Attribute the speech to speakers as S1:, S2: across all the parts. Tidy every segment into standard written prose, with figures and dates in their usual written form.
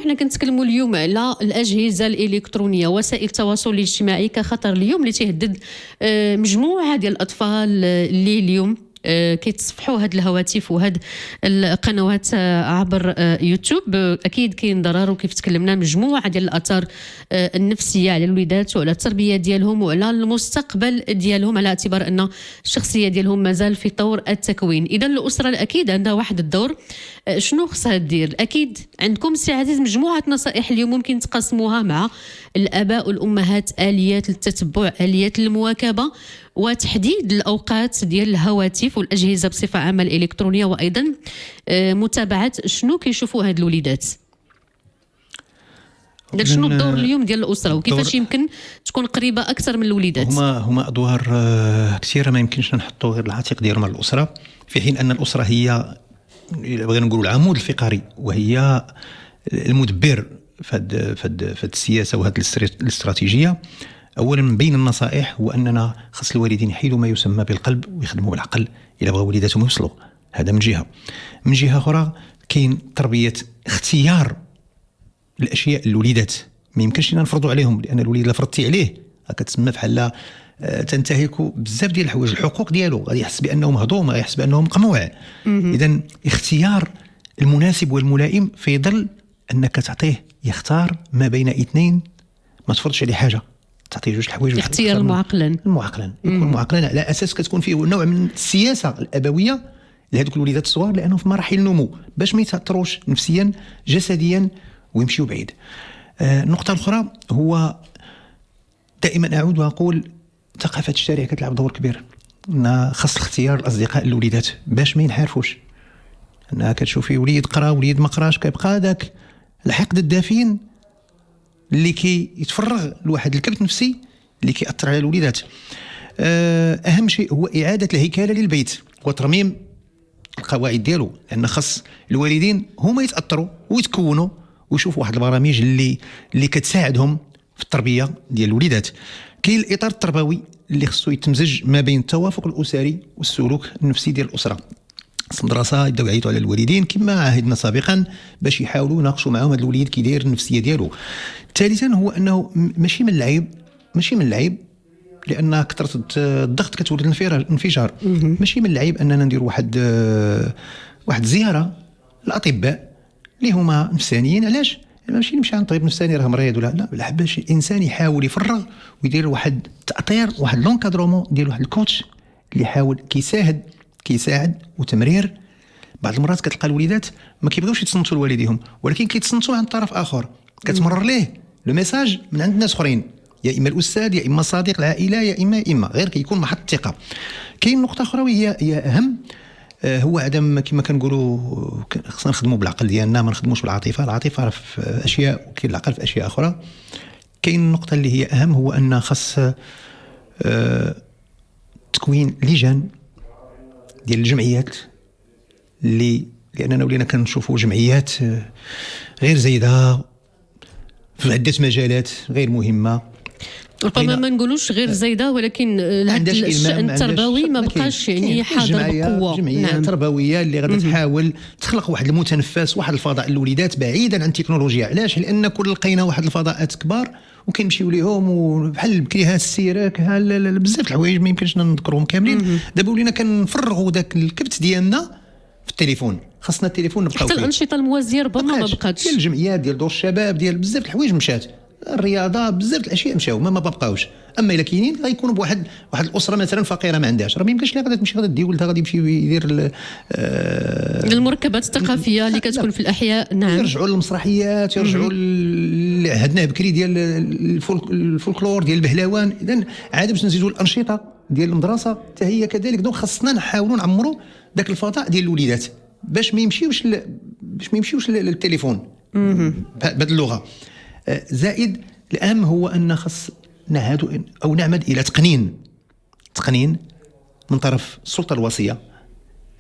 S1: حنا كنتكلموا اليوم على الاجهزه الالكترونيه وسائل التواصل الاجتماعي كخطر اليوم اللي تيهدد مجموعه ديال الاطفال اللي اليوم كيتصفحوا هاد الهواتف وهاد القنوات عبر يوتيوب. اكيد كاين ضرر، وكيف تكلمنا مجموعه ديال الاثار النفسيه على الوليدات وعلى التربيه ديالهم وعلى المستقبل ديالهم، على اعتبار ان الشخصيه ديالهم مازال في طور التكوين. اذا الاسره اكيد عندها واحد الدور. شنو خصها دير؟ اكيد عندكم سي عزيز مجموعه نصائح اليوم ممكن تقسموها مع الاباء والامهات، اليات التتبع، اليات المواكبه، وتحديد الأوقات ديال الهواتف والأجهزة بصفة عامة الإلكترونية، وأيضا متابعة شنو كيشوفوا هاد الوليدات. شنو الدور اليوم ديال الأسرة وكيفاش يمكن تكون قريبة أكثر من الوليدات؟
S2: هما أدوار كثيرة، ما يمكنش نحطوا غير العاتق ديالهم على الأسرة، في حين أن الأسرة هي بغينا نقولوا العمود الفقري وهي المدبر في السياسة وهذه الاستراتيجية. اولا من بين النصائح هو اننا خص الوالدين يحيدوا ما يسمى بالقلب ويخدموا بالعقل الا بغاو وليداتهم يوصلوا. هذا من جهه. من جهه اخرى كاين تربيه اختيار الاشياء للوليدات، ما يمكنش لنا نفرضوا عليهم، لان الوليد الا فرضتي عليه كتسمى بحال تنتهك بزاف ديال الحوايج، الحقوق ديالو غادي يحس بانه مهضوم، غادي يحس بانه مقموع. اذا اختيار المناسب والملائم فيظل انك تعطيه يختار ما بين اثنين، ما تفرضش عليه حاجه، تعطيه جوج الحوايج.
S1: اختيار المعقلا
S2: يكون معقلا على اساس كتكون فيه نوع من السياسه الابويه لهذوك الوليدات الصغار، لانهم في مراحل النمو باش ما يتاثروش نفسيا جسديا ويمشيوا بعيد. النقطه الاخرى هو دائما اعود واقول ثقافه الشارع كتلعب دور كبير. خاص اختيار الاصدقاء الوليدات باش ما ينحرفوش. انها كتشوفي وليد قرا وليد ما قراش، كيبقى داك الحقد الدفين اللي كي يتفرغ لواحد الكبت نفسي اللي كيأثر على الوليدات. اهم شيء هو اعاده الهيكله للبيت وترميم القواعد ديالو، لان خاص الوالدين هما يتاثروا ويتكونوا ويشوفوا واحد البرامج اللي كتساعدهم في التربيه ديال الوليدات. كاين الاطار التربوي اللي خصو يتمزج ما بين التوافق الاسري والسلوك النفسي ديال الاسره. المدرسه يبداو يعيطوا على الوالدين كما عهدنا سابقا باش يحاولوا يناقشوا معهم هذا الوليد كي داير النفسيه ديالو. ثالثا هو انه ماشي من العيب لان كثره الضغط كتولد الانفجار. ماشي من العيب اننا ندير واحد زياره للاطباء اللي هما نفسانيين. علاش؟ ماشي نمشي عند طبيب نفساني راه مريض ولا لا، باش الانسان يحاول يفرغ ويدير واحد التاطير، واحد لونكادرومون ديال واحد الكوتش اللي يحاول كيساعد وتمرير. بعض المرات كتلقى الوليدات ما كيبغيوش يتصنتوا لوالديهم، ولكن كيتصنتوا عند طرف اخر، كتمرر ليه لو ميساج من عند ناس اخرين، يا اما الاستاذ يا اما صديق العائله يا اما غير كيكون محط ثقه. كاين نقطه اخرى وهي اهم، هو عدم كما كنقولوا خصنا نخدموا بالعقل ديالنا، ما نخدموش بالعاطفه. العاطفه في اشياء وكاين العقل في اشياء اخرى. كاين النقطه اللي هي اهم، هو ان خص تكوين لجان ديال الجمعيات لاننا ولينا كنشوفوا جمعيات غير زايده في عده مجالات غير مهمه.
S1: ربما ما نقولوش غير زايده، ولكن الشأن التربوي ما بقاش يعني حاضر بقوه.
S2: جمعيه تربويه اللي غادي تحاول تخلق واحد المتنفس، واحد الفضاء للوليدات بعيدا عن التكنولوجيا. علاش؟ لان كل لقينا واحد الفضاءات كبار وكنمشيو ليهم وبحال بكريها السيراك بزاف الحوايج ما يمكنش نذكرهم كاملين. دابا ولينا كنفرغوا داك الكبت ديالنا في التليفون. خاصنا التليفون نبقاو
S1: حتى الانشطه الموازيه ربما ما بقاتش،
S2: ديال الجمعيات ديال دور الشباب ديال بزاف الحوايج مشات، الرياضه بزاف الاشياء مشاو ما بقاوش. اما الا كاينين غيكونوا بواحد الاسره مثلا فقيره ما عندهاش، راه ما يمكنش غادي تمشي غادي دي ولدها غادي يمشي يدير
S1: المركبات الثقافيه اللي كتكون في الاحياء. نعم،
S2: يرجعوا للمسرحيات، يرجعوا اللي عهدناه بكري ديال الفولكلور ديال البهلوان. اذا عاد باش نزيدوا الانشطه ديال المدرسه حتى هي كذلك. دونك خاصنا نحاولوا نعمروا ذاك الفضاء ديال الوليدات باش ما يمشيوش للتليفون بهذه اللغه. زائد الاهم هو ان خص نعهد او نعمد الى تقنين من طرف السلطه الوصيه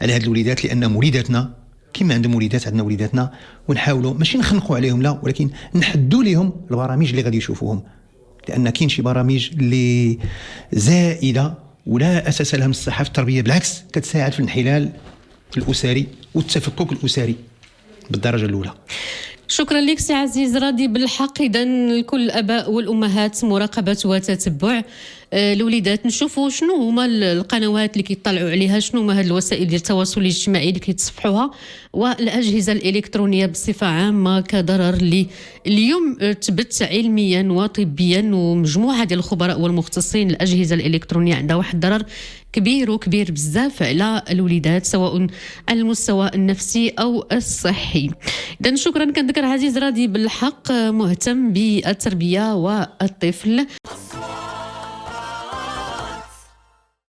S2: على هاد الوليدات، لان وليداتنا كما عندهم وليدات عندنا وليداتنا، ونحاولوا ماشي نخنقوا عليهم لا، ولكن نحدوا لهم البرامج اللي غادي يشوفوهم، لان كاين شي برامج اللي زائده ولا اساس لها من الصحه في التربيه، بالعكس كتساعد في الانحلال الاسري والتفكك الاسري بالدرجه الاولى.
S1: شكرا لك سي عزيز راضي. بالحق اذا لكل الاباء والامهات مراقبه وتتبع الوليدات، نشوفوا شنو هما القنوات اللي كيطلعوا عليها، شنو هما هاد الوسائل ديال التواصل الاجتماعي اللي كيتصفحوها، والاجهزه الالكترونيه بصفه عامه كضرر اللي اليوم تبت علميا وطبيا، ومجموعه ديال الخبراء والمختصين الاجهزه الالكترونيه عندها واحد الضرر كبير وكبير بزاف على الوليدات، سواء على المستوى النفسي او الصحي. اذا شكرا. كنذكر عزيز راضي بالحق مهتم بالتربيه والطفل.